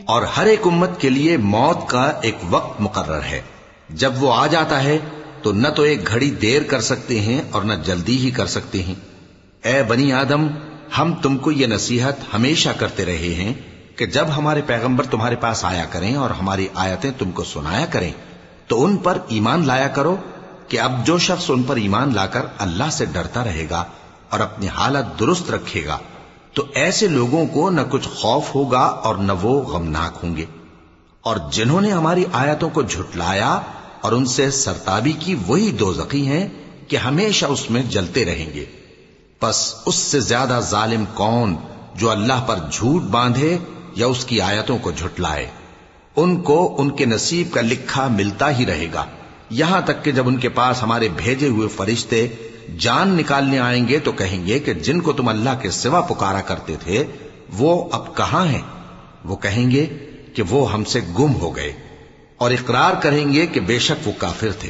اور ہر ایک امت کے لیے موت کا ایک وقت مقرر ہے، جب وہ آ جاتا ہے تو نہ تو ایک گھڑی دیر کر سکتے ہیں اور نہ جلدی ہی کر سکتے ہیں۔ اے بنی آدم، ہم تم کو یہ نصیحت ہمیشہ کرتے رہے ہیں کہ جب ہمارے پیغمبر تمہارے پاس آیا کریں اور ہماری آیتیں تم کو سنایا کریں تو ان پر ایمان لایا کرو، کہ اب جو شخص ان پر ایمان لا کر اللہ سے ڈرتا رہے گا اور اپنی حالت درست رکھے گا تو ایسے لوگوں کو نہ کچھ خوف ہوگا اور نہ وہ غمناک ہوں گے۔ اور جنہوں نے ہماری آیتوں کو جھٹلایا اور ان سے سرتابی کی، وہی دوزخی ہیں کہ ہمیشہ اس میں جلتے رہیں گے۔ پس اس سے زیادہ ظالم کون جو اللہ پر جھوٹ باندھے یا اس کی آیتوں کو جھٹلائے؟ ان کو ان کے نصیب کا لکھا ملتا ہی رہے گا، یہاں تک کہ جب ان کے پاس ہمارے بھیجے ہوئے فرشتے جان نکالنے آئیں گے تو کہیں گے کہ جن کو تم اللہ کے سوا پکارا کرتے تھے وہ اب کہاں ہیں؟ وہ کہیں گے کہ وہ ہم سے گم ہو گئے، اور اقرار کریں گے کہ بے شک وہ کافر تھے۔